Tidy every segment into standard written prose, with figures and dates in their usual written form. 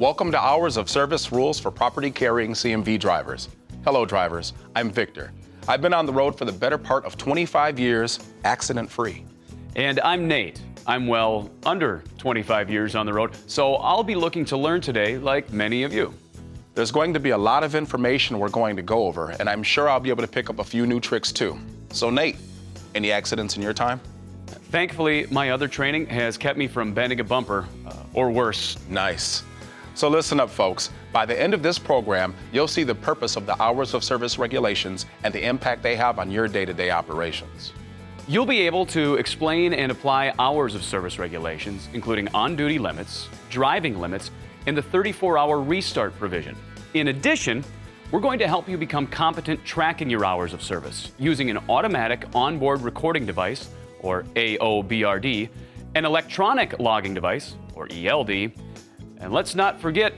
Welcome to Hours of Service Rules for Property Carrying CMV Drivers. Hello drivers, I'm Victor. I've been on the road for the better part of 25 years, accident-free. And I'm Nate. I'm well under 25 years on the road, so I'll be looking to learn today like many of you. There's going to be a lot of information we're going to go over, and I'm sure I'll be able to pick up a few new tricks too. So Nate, any accidents in your time? Thankfully, my other training has kept me from bending a bumper, or worse. Nice. So listen up, folks. By the end of this program, you'll see the purpose of the Hours of Service regulations and the impact they have on your day-to-day operations. You'll be able to explain and apply hours of service regulations, including on-duty limits, driving limits, and the 34-hour restart provision. In addition, we're going to help you become competent tracking your hours of service using an automatic onboard recording device, or AOBRD, an electronic logging device, or ELD, and let's not forget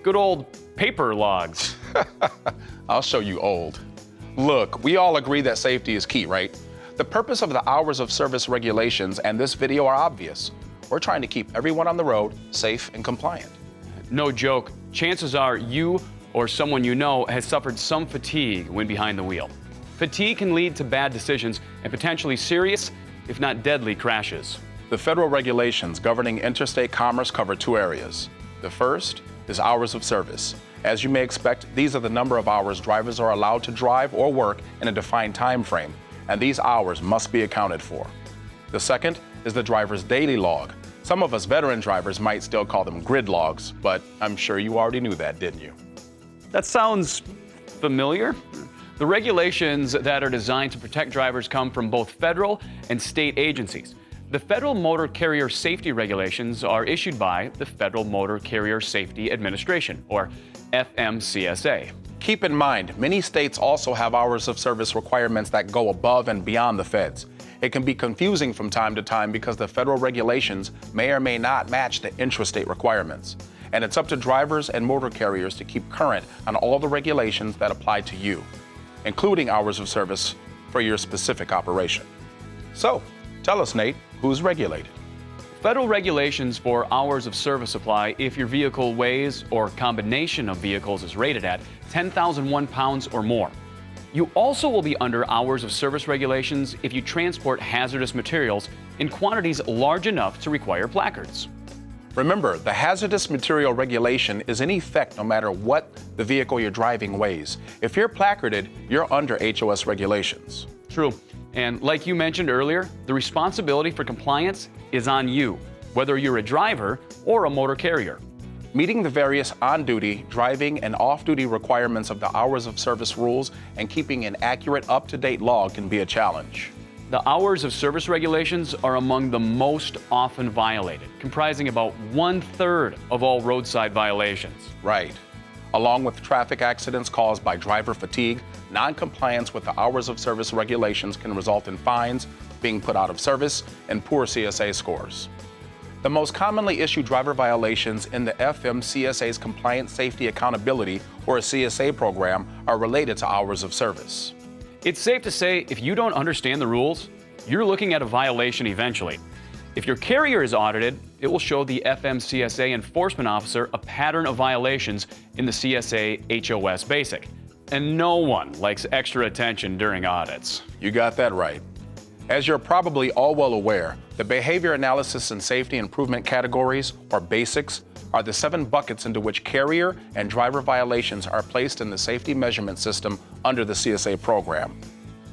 good old paper logs. I'll show you old. Look, we all agree that safety is key, right? The purpose of the Hours of Service regulations and this video are obvious. We're trying to keep everyone on the road safe and compliant. No joke, chances are you or someone you know has suffered some fatigue when behind the wheel. Fatigue can lead to bad decisions and potentially serious, if not deadly, crashes. The federal regulations governing interstate commerce cover two areas. The first is hours of service. As you may expect, these are the number of hours drivers are allowed to drive or work in a defined time frame, and these hours must be accounted for. The second is the driver's daily log. Some of us veteran drivers might still call them grid logs, but I'm sure you already knew that, didn't you? That sounds familiar. The regulations that are designed to protect drivers come from both federal and state agencies. The Federal Motor Carrier Safety Regulations are issued by the Federal Motor Carrier Safety Administration, or FMCSA. Keep in mind, many states also have hours of service requirements that go above and beyond the feds. It can be confusing from time to time because the federal regulations may or may not match the intrastate requirements. And it's up to drivers and motor carriers to keep current on all the regulations that apply to you, including hours of service for your specific operation. So, tell us, Nate, who's regulated? Federal regulations for hours of service apply if your vehicle weighs or combination of vehicles is rated at 10,001 pounds or more. You also will be under hours of service regulations if you transport hazardous materials in quantities large enough to require placards. Remember, the hazardous material regulation is in effect no matter what the vehicle you're driving weighs. If you're placarded, you're under HOS regulations. True. And like you mentioned earlier, the responsibility for compliance is on you, whether you're a driver or a motor carrier. Meeting the various on-duty, driving, and off-duty requirements of the hours of service rules and keeping an accurate, up-to-date log can be a challenge. The hours of service regulations are among the most often violated, comprising about 1/3 of all roadside violations. Right. Along with traffic accidents caused by driver fatigue, non-compliance with the hours of service regulations can result in fines, being put out of service, and poor CSA scores. The most commonly issued driver violations in the FMCSA's Compliance Safety Accountability, or CSA program, are related to hours of service. It's safe to say if you don't understand the rules, you're looking at a violation eventually. If your carrier is audited, it will show the FMCSA enforcement officer a pattern of violations in the CSA HOS Basic. And no one likes extra attention during audits. You got that right. As you're probably all well aware, the Behavior Analysis and Safety Improvement categories, or BASICs, are the 7 buckets into which carrier and driver violations are placed in the safety measurement system under the CSA program.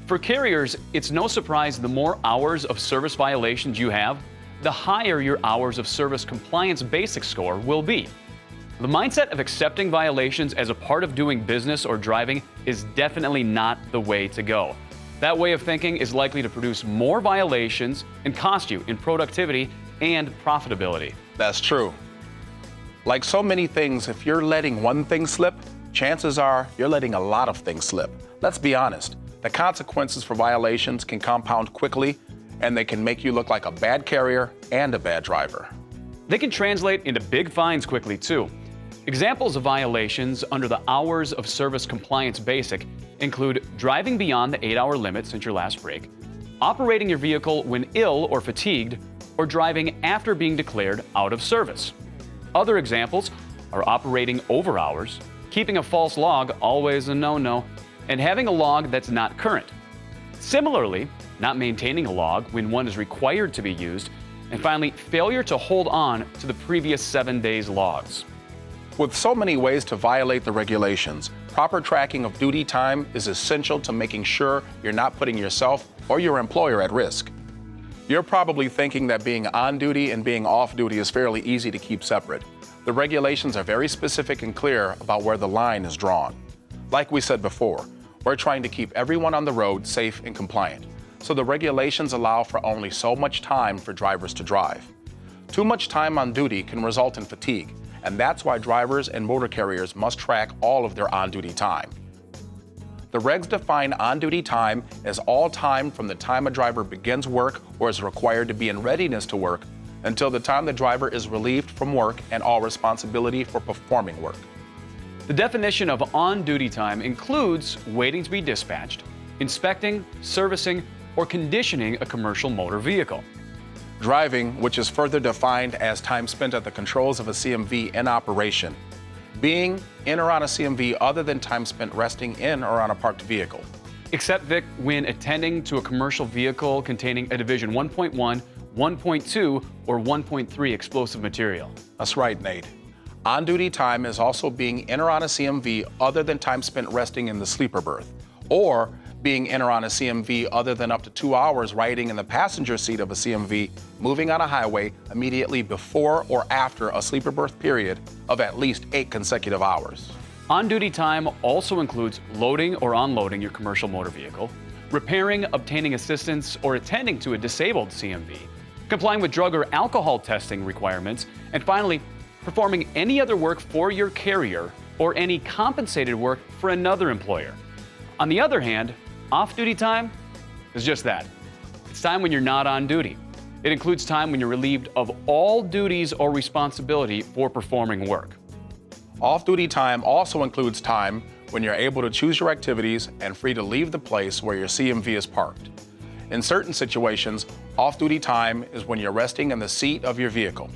For carriers, it's no surprise the more hours of service violations you have, the higher your hours of service compliance basic score will be. The mindset of accepting violations as a part of doing business or driving is definitely not the way to go. That way of thinking is likely to produce more violations and cost you in productivity and profitability. That's true. Like so many things, if you're letting one thing slip, chances are you're letting a lot of things slip. Let's be honest. The consequences for violations can compound quickly, and they can make you look like a bad carrier and a bad driver. They can translate into big fines quickly, too. Examples of violations under the Hours of Service Compliance Basic include driving beyond the 8-hour limit since your last break, operating your vehicle when ill or fatigued, or driving after being declared out of service. Other examples are operating over hours, keeping a false log, always a no-no, and having a log that's not current. Similarly, not maintaining a log when one is required to be used, and finally, failure to hold on to the previous 7 days' logs. With so many ways to violate the regulations, proper tracking of duty time is essential to making sure you're not putting yourself or your employer at risk. You're probably thinking that being on duty and being off duty is fairly easy to keep separate. The regulations are very specific and clear about where the line is drawn. Like we said before, we're trying to keep everyone on the road safe and compliant, so the regulations allow for only so much time for drivers to drive. Too much time on duty can result in fatigue, and that's why drivers and motor carriers must track all of their on-duty time. The regs define on-duty time as all time from the time a driver begins work or is required to be in readiness to work until the time the driver is relieved from work and all responsibility for performing work. The definition of on-duty time includes waiting to be dispatched, inspecting, servicing, or conditioning a commercial motor vehicle. Driving, which is further defined as time spent at the controls of a CMV in operation. Being in or on a CMV other than time spent resting in or on a parked vehicle. Except, Vic, when attending to a commercial vehicle containing a Division 1.1, 1.2, or 1.3 explosive material. That's right, Nate. On-duty time is also being in or on a CMV other than time spent resting in the sleeper berth, or being in or on a CMV other than up to 2 hours riding in the passenger seat of a CMV moving on a highway immediately before or after a sleeper berth period of at least 8 consecutive hours. On-duty time also includes loading or unloading your commercial motor vehicle, repairing, obtaining assistance, or attending to a disabled CMV, complying with drug or alcohol testing requirements, and finally, performing any other work for your carrier or any compensated work for another employer. On the other hand, off-duty time is just that. It's time when you're not on duty. It includes time when you're relieved of all duties or responsibility for performing work. Off-duty time also includes time when you're able to choose your activities and free to leave the place where your CMV is parked. In certain situations, off-duty time is when you're resting in the seat of your vehicle.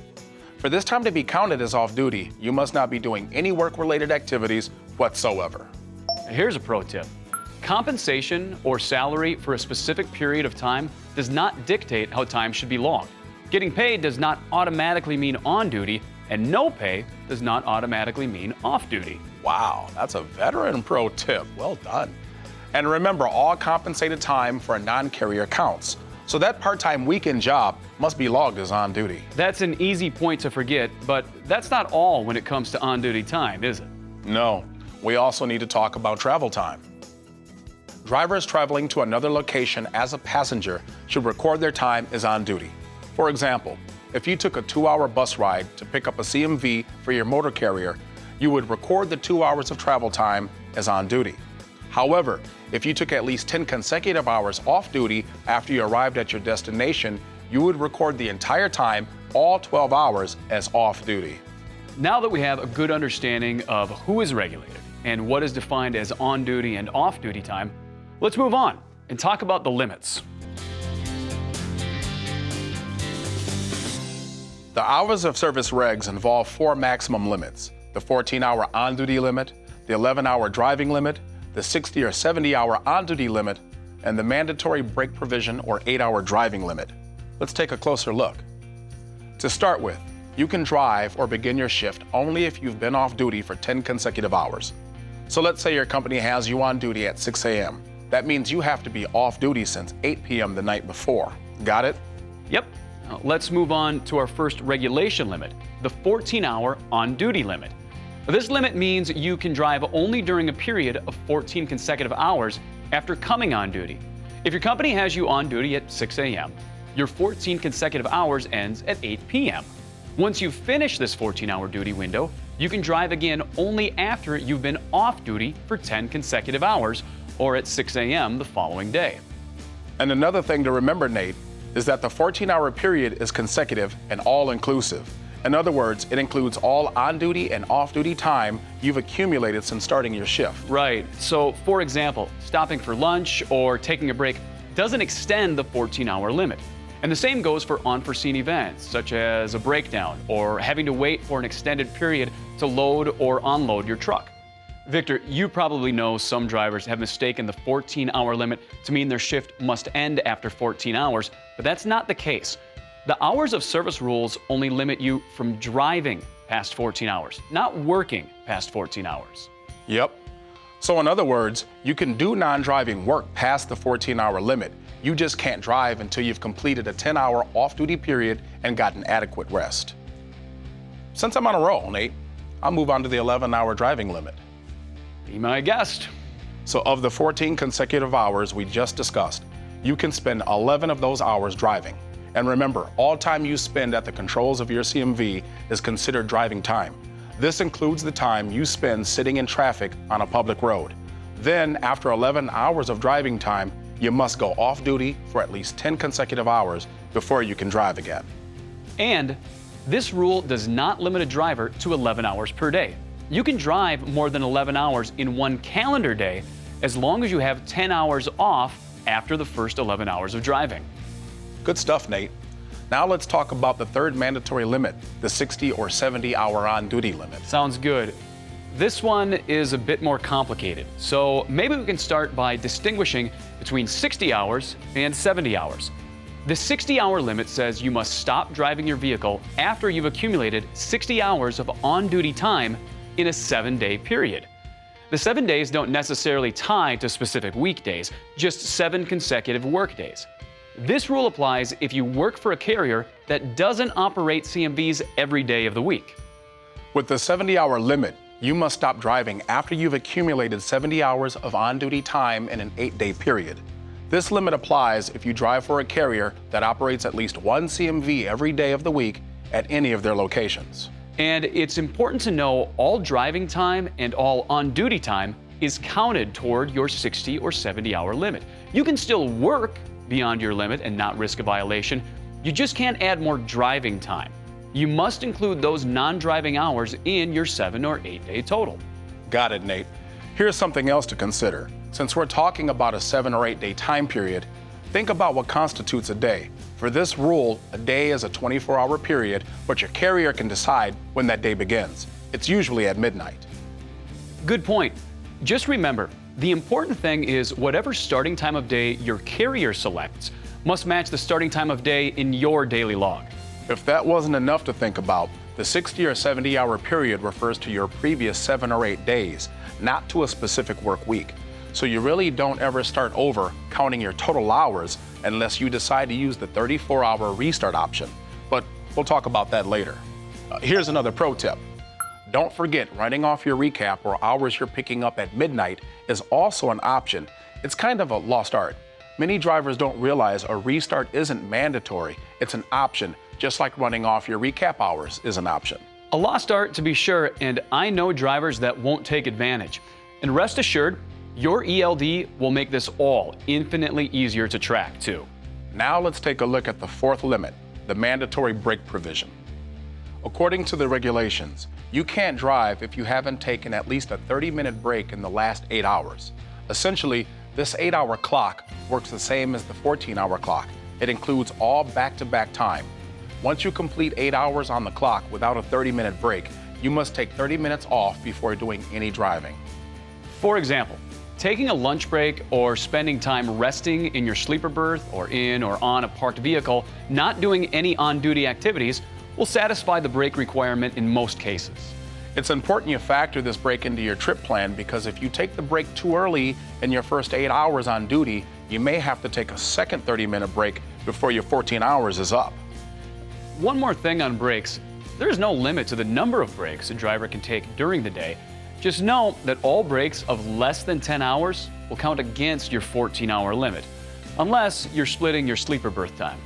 For this time to be counted as off-duty, you must not be doing any work-related activities whatsoever. Here's a pro tip. Compensation or salary for a specific period of time does not dictate how time should be logged. Getting paid does not automatically mean on duty, and no pay does not automatically mean off duty. Wow, that's a veteran pro tip. Well done. And remember, all compensated time for a non-carrier counts. So that part-time weekend job must be logged as on duty. That's an easy point to forget, but that's not all when it comes to on-duty time, is it? No, we also need to talk about travel time. Drivers traveling to another location as a passenger should record their time as on duty. For example, if you took a 2-hour bus ride to pick up a CMV for your motor carrier, you would record the 2 hours of travel time as on duty. However, if you took at least 10 consecutive hours off duty after you arrived at your destination, you would record the entire time, all 12 hours, as off duty. Now that we have a good understanding of who is regulated and what is defined as on-duty and off-duty time, let's move on and talk about the limits. The hours of service regs involve 4 maximum limits: the 14-hour on-duty limit, the 11-hour driving limit, the 60 or 70-hour on-duty limit, and the mandatory break provision or 8-hour driving limit. Let's take a closer look. To start with, you can drive or begin your shift only if you've been off duty for 10 consecutive hours. So let's say your company has you on duty at 6 a.m. That means you have to be off duty since 8 p.m. the night before. Got it? Yep. Now, let's move on to our first regulation limit, the 14-hour on-duty limit. This limit means you can drive only during a period of 14 consecutive hours after coming on duty. If your company has you on duty at 6 a.m., your 14 consecutive hours ends at 8 p.m. Once you finish this 14-hour duty window, you can drive again only after you've been off duty for 10 consecutive hours, or at 6 a.m. the following day. And another thing to remember, Nate, is that the 14-hour period is consecutive and all-inclusive. In other words, it includes all on-duty and off-duty time you've accumulated since starting your shift. Right. So, for example, stopping for lunch or taking a break doesn't extend the 14-hour limit. And the same goes for unforeseen events, such as a breakdown or having to wait for an extended period to load or unload your truck. Victor, you probably know some drivers have mistaken the 14-hour limit to mean their shift must end after 14 hours, but that's not the case. The hours of service rules only limit you from driving past 14 hours, not working past 14 hours. Yep. So in other words, you can do non-driving work past the 14-hour limit. You just can't drive until you've completed a 10-hour off-duty period and gotten adequate rest. Since I'm on a roll, Nate, I'll move on to the 11-hour driving limit. Be my guest. So of the 14 consecutive hours we just discussed, you can spend 11 of those hours driving. And remember, all time you spend at the controls of your CMV is considered driving time. This includes the time you spend sitting in traffic on a public road. Then, after 11 hours of driving time, you must go off duty for at least 10 consecutive hours before you can drive again. And this rule does not limit a driver to 11 hours per day. You can drive more than 11 hours in one calendar day as long as you have 10 hours off after the first 11 hours of driving. Good stuff, Nate. Now let's talk about the third mandatory limit, the 60 or 70 hour on-duty limit. Sounds good. This one is a bit more complicated, so maybe we can start by distinguishing between 60 hours and 70 hours. The 60-hour limit says you must stop driving your vehicle after you've accumulated 60 hours of on-duty time in a 7-day period. The 7 days don't necessarily tie to specific weekdays, just 7 consecutive workdays. This rule applies if you work for a carrier that doesn't operate CMVs every day of the week. With the 70-hour limit, you must stop driving after you've accumulated 70 hours of on-duty time in an 8-day period. This limit applies if you drive for a carrier that operates at least one CMV every day of the week at any of their locations. And it's important to know all driving time and all on-duty time is counted toward your 60 or 70-hour limit. You can still work beyond your limit and not risk a violation. You just can't add more driving time. You must include those non-driving hours in your 7 or 8 day total. Got it, Nate. Here's something else to consider. Since we're talking about a 7 or 8 day time period, think about what constitutes a day. For this rule, a day is a 24-hour period, but your carrier can decide when that day begins. It's usually at midnight. Good point. Just remember, the important thing is whatever starting time of day your carrier selects must match the starting time of day in your daily log. If that wasn't enough to think about, the 60 or 70-hour period refers to your previous 7 or 8 days, not to a specific work week. So you really don't ever start over counting your total hours unless you decide to use the 34-hour restart option. But we'll talk about that later. Here's another pro tip. Don't forget, running off your recap or hours you're picking up at midnight is also an option. It's kind of a lost art. Many drivers don't realize a restart isn't mandatory. It's an option, just like running off your recap hours is an option. A lost art to be sure, and I know drivers that won't take advantage. And rest assured, your ELD will make this all infinitely easier to track too. Now let's take a look at the fourth limit, the mandatory break provision. According to the regulations, you can't drive if you haven't taken at least a 30-minute break in the last 8 hours. Essentially, this 8-hour clock works the same as the 14-hour clock. It includes all back-to-back time. Once you complete 8 hours on the clock without a 30-minute break, you must take 30 minutes off before doing any driving. For example, taking a lunch break or spending time resting in your sleeper berth or in or on a parked vehicle, not doing any on-duty activities, will satisfy the break requirement in most cases. It's important you factor this break into your trip plan because if you take the break too early in your first 8 hours on duty, you may have to take a second 30-minute break before your 14 hours is up. One more thing on breaks, there's no limit to the number of breaks a driver can take during the day. Just know that all breaks of less than 10 hours will count against your 14-hour limit, unless you're splitting your sleeper berth time.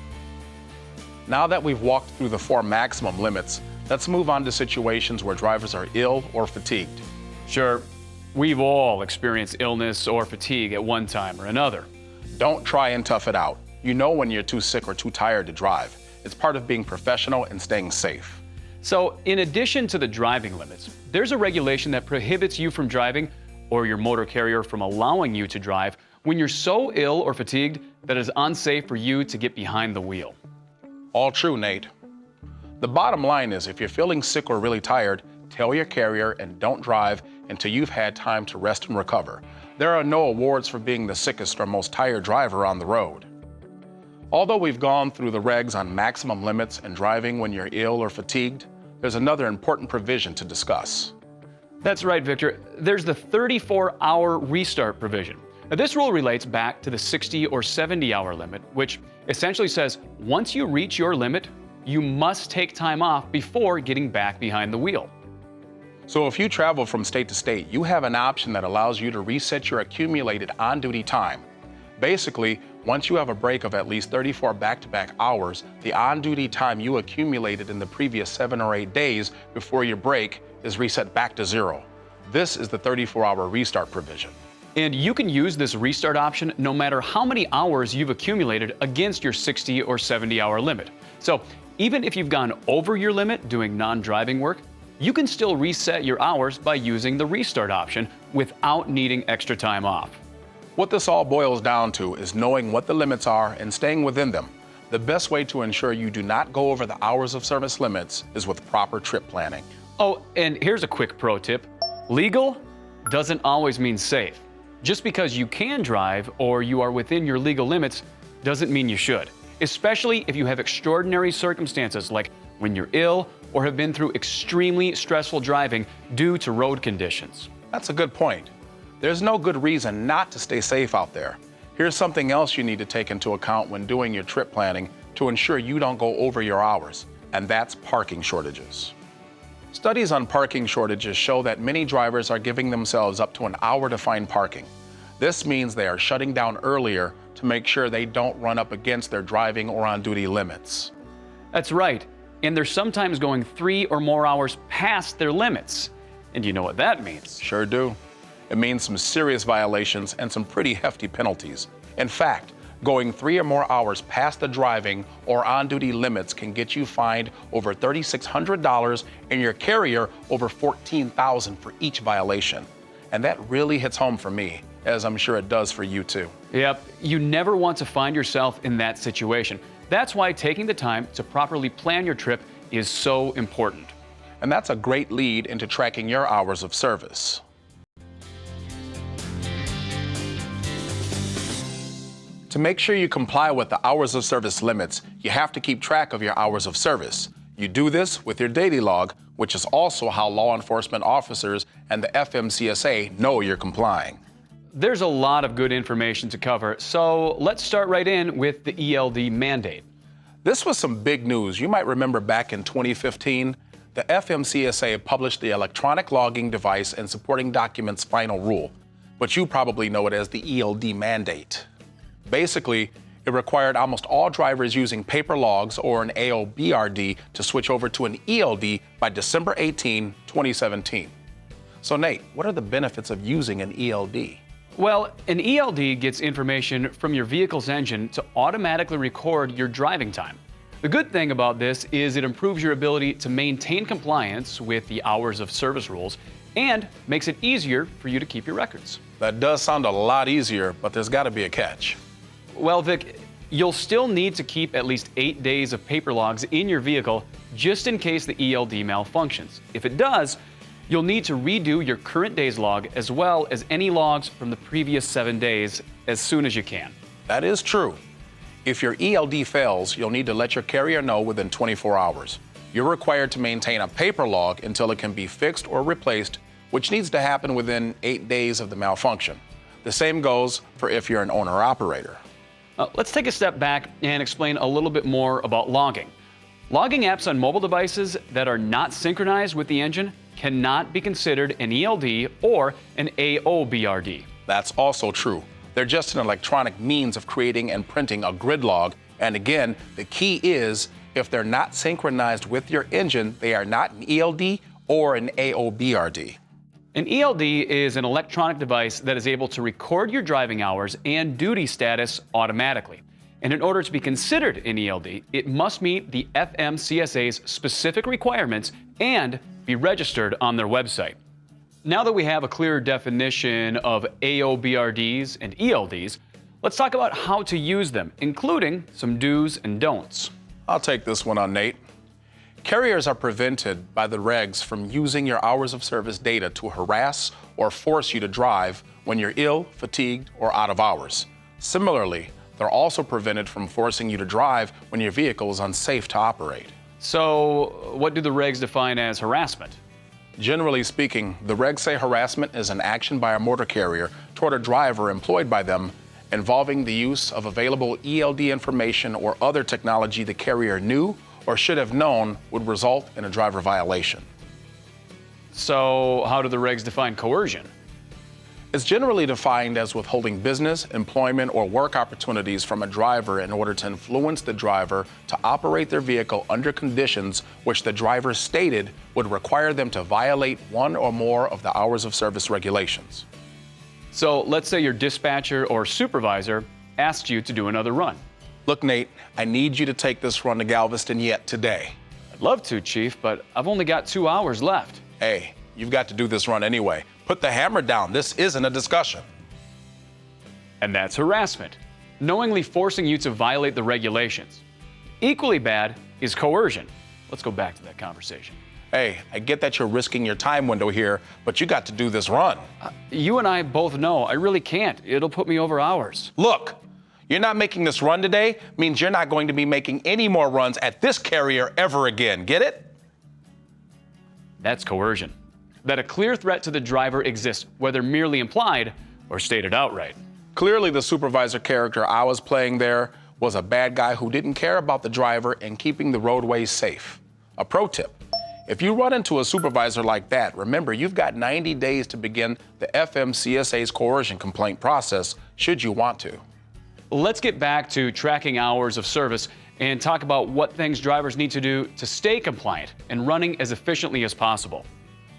Now that we've walked through the 4 maximum limits, let's move on to situations where drivers are ill or fatigued. Sure, we've all experienced illness or fatigue at one time or another. Don't try and tough it out. You know when you're too sick or too tired to drive. It's part of being professional and staying safe. So, in addition to the driving limits, there's a regulation that prohibits you from driving or your motor carrier from allowing you to drive when you're so ill or fatigued that it's unsafe for you to get behind the wheel. All true, Nate. The bottom line is if you're feeling sick or really tired, tell your carrier and don't drive until you've had time to rest and recover. There are no awards for being the sickest or most tired driver on the road. Although we've gone through the regs on maximum limits and driving when you're ill or fatigued, there's another important provision to discuss. That's right, Victor. There's the 34-hour restart provision. Now, this rule relates back to the 60 or 70-hour limit, which essentially says once you reach your limit, you must take time off before getting back behind the wheel. So if you travel from state to state, you have an option that allows you to reset your accumulated on-duty time. Basically, once you have a break of at least 34 back-to-back hours, the on-duty time you accumulated in the previous 7 or 8 days before your break is reset back to zero. This is the 34-hour restart provision. And you can use this restart option no matter how many hours you've accumulated against your 60 or 70-hour limit. So even if you've gone over your limit doing non-driving work, you can still reset your hours by using the restart option without needing extra time off. What this all boils down to is knowing what the limits are and staying within them. The best way to ensure you do not go over the hours of service limits is with proper trip planning. Oh, and here's a quick pro tip. Legal doesn't always mean safe. Just because you can drive or you are within your legal limits doesn't mean you should, especially if you have extraordinary circumstances like when you're ill or have been through extremely stressful driving due to road conditions. That's a good point. There's no good reason not to stay safe out there. Here's something else you need to take into account when doing your trip planning to ensure you don't go over your hours, and that's parking shortages. Studies on parking shortages show that many drivers are giving themselves up to an hour to find parking. This means they are shutting down earlier to make sure they don't run up against their driving or on-duty limits. That's right, and they're sometimes going 3 or more hours past their limits. And you know what that means. Sure do. It means some serious violations and some pretty hefty penalties. In fact, going 3 or more hours past the driving or on-duty limits can get you fined over $3,600 and your carrier over $14,000 for each violation. And that really hits home for me, as I'm sure it does for you too. Yep, you never want to find yourself in that situation. That's why taking the time to properly plan your trip is so important. And that's a great lead into tracking your hours of service. To make sure you comply with the hours of service limits, you have to keep track of your hours of service. You do this with your daily log, which is also how law enforcement officers and the FMCSA know you're complying. There's a lot of good information to cover, so let's start right in with the ELD mandate. This was some big news. You might remember back in 2015, the FMCSA published the Electronic Logging Device and Supporting Documents Final Rule, but you probably know it as the ELD mandate. Basically, it required almost all drivers using paper logs or an AOBRD to switch over to an ELD by December 18, 2017. So Nate, what are the benefits of using an ELD? Well, an ELD gets information from your vehicle's engine to automatically record your driving time. The good thing about this is it improves your ability to maintain compliance with the hours of service rules and makes it easier for you to keep your records. That does sound a lot easier, but there's got to be a catch. Well, Vic, you'll still need to keep at least 8 days of paper logs in your vehicle just in case the ELD malfunctions. If it does, you'll need to redo your current day's log as well as any logs from the previous 7 days as soon as you can. That is true. If your ELD fails, you'll need to let your carrier know within 24 hours. You're required to maintain a paper log until it can be fixed or replaced, which needs to happen within 8 days of the malfunction. The same goes for if you're an owner-operator. Let's take a step back and explain a little bit more about logging. Logging apps on mobile devices that are not synchronized with the engine cannot be considered an ELD or an AOBRD. That's also true. They're just an electronic means of creating and printing a grid log. And again, the key is if they're not synchronized with your engine, they are not an ELD or an AOBRD. An ELD is an electronic device that is able to record your driving hours and duty status automatically. And in order to be considered an ELD, it must meet the FMCSA's specific requirements and be registered on their website. Now that we have a clearer definition of AOBRDs and ELDs, let's talk about how to use them, including some do's and don'ts. I'll take this one on, Nate. Carriers are prevented by the regs from using your hours of service data to harass or force you to drive when you're ill, fatigued, or out of hours. Similarly, they're also prevented from forcing you to drive when your vehicle is unsafe to operate. So, what do the regs define as harassment? Generally speaking, the regs say harassment is an action by a motor carrier toward a driver employed by them involving the use of available ELD information or other technology the carrier knew or should have known would result in a driver violation. So, how do the regs define coercion? It's generally defined as withholding business, employment, or work opportunities from a driver in order to influence the driver to operate their vehicle under conditions which the driver stated would require them to violate one or more of the hours of service regulations. So, let's say your dispatcher or supervisor asks you to do another run. Look, Nate, I need you to take this run to Galveston yet today. I'd love to, Chief, but I've only got 2 hours left. Hey, you've got to do this run anyway. Put the hammer down. This isn't a discussion. And that's harassment, knowingly forcing you to violate the regulations. Equally bad is coercion. Let's go back to that conversation. Hey, I get that you're risking your time window here, but you got to do this run. You and I both know I really can't. It'll put me over hours. Look, you're not making this run today means you're not going to be making any more runs at this carrier ever again. Get it? That's coercion. That a clear threat to the driver exists, whether merely implied or stated outright. Clearly, the supervisor character I was playing there was a bad guy who didn't care about the driver and keeping the roadways safe. A pro tip: if you run into a supervisor like that, remember you've got 90 days to begin the FMCSA's coercion complaint process, should you want to. Let's get back to tracking hours of service and talk about what things drivers need to do to stay compliant and running as efficiently as possible.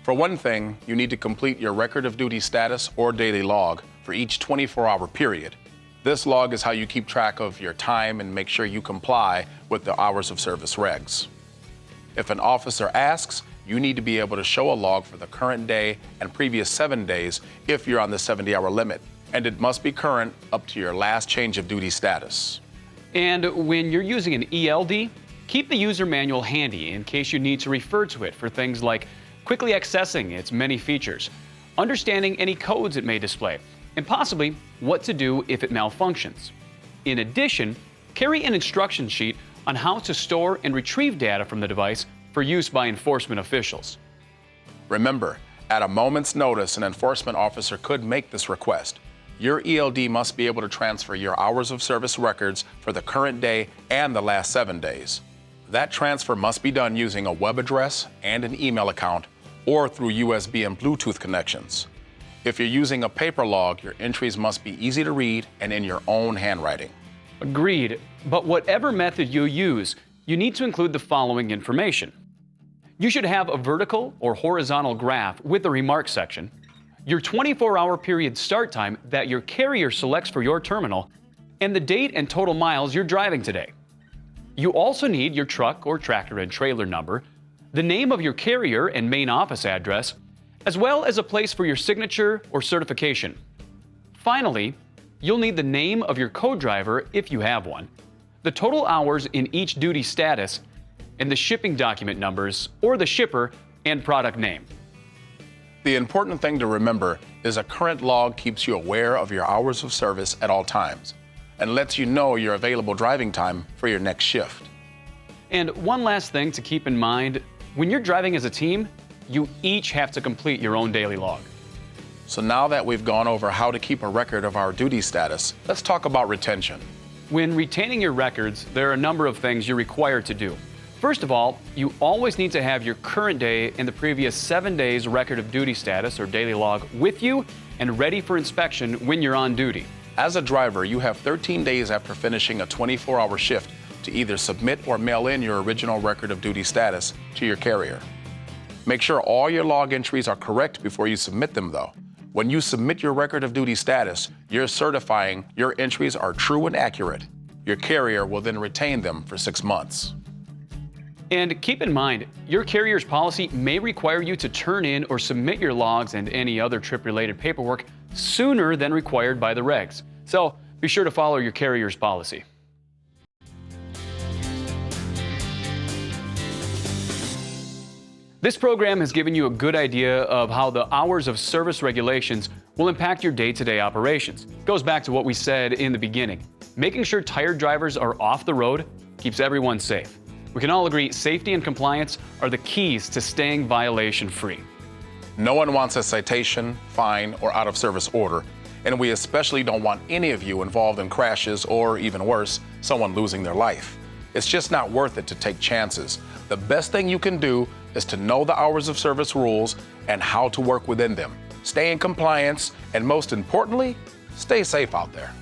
For one thing, you need to complete your record of duty status or daily log for each 24-hour period. This log is how you keep track of your time and make sure you comply with the hours of service regs. If an officer asks, you need to be able to show a log for the current day and previous 7 days if you're on the 70-hour limit, and it must be current up to your last change of duty status. And when you're using an ELD, keep the user manual handy in case you need to refer to it for things like quickly accessing its many features, understanding any codes it may display, and possibly what to do if it malfunctions. In addition, carry an instruction sheet on how to store and retrieve data from the device for use by enforcement officials. Remember, at a moment's notice, an enforcement officer could make this request. Your ELD must be able to transfer your hours of service records for the current day and the last 7 days. That transfer must be done using a web address and an email account, or through USB and Bluetooth connections. If you're using a paper log, your entries must be easy to read and in your own handwriting. Agreed, but whatever method you use, you need to include the following information. You should have a vertical or horizontal graph with a remark section, your 24-hour period start time that your carrier selects for your terminal, and the date and total miles you're driving today. You also need your truck or tractor and trailer number, the name of your carrier and main office address, as well as a place for your signature or certification. Finally, you'll need the name of your co-driver if you have one, the total hours in each duty status, and the shipping document numbers or the shipper and product name. The important thing to remember is a current log keeps you aware of your hours of service at all times and lets you know your available driving time for your next shift. And one last thing to keep in mind, when you're driving as a team, you each have to complete your own daily log. So now that we've gone over how to keep a record of our duty status, let's talk about retention. When retaining your records, there are a number of things you're required to do. First of all, you always need to have your current day and the previous 7 days record of duty status or daily log with you and ready for inspection when you're on duty. As a driver, you have 13 days after finishing a 24-hour shift to either submit or mail in your original record of duty status to your carrier. Make sure all your log entries are correct before you submit them, though. When you submit your record of duty status, you're certifying your entries are true and accurate. Your carrier will then retain them for 6 months. And keep in mind, your carrier's policy may require you to turn in or submit your logs and any other trip-related paperwork sooner than required by the regs. So be sure to follow your carrier's policy. This program has given you a good idea of how the hours of service regulations will impact your day-to-day operations. It goes back to what we said in the beginning. Making sure tired drivers are off the road keeps everyone safe. We can all agree safety and compliance are the keys to staying violation-free. No one wants a citation, fine, or out-of-service order, and we especially don't want any of you involved in crashes or, even worse, someone losing their life. It's just not worth it to take chances. The best thing you can do is to know the hours of service rules and how to work within them. Stay in compliance, and most importantly, stay safe out there.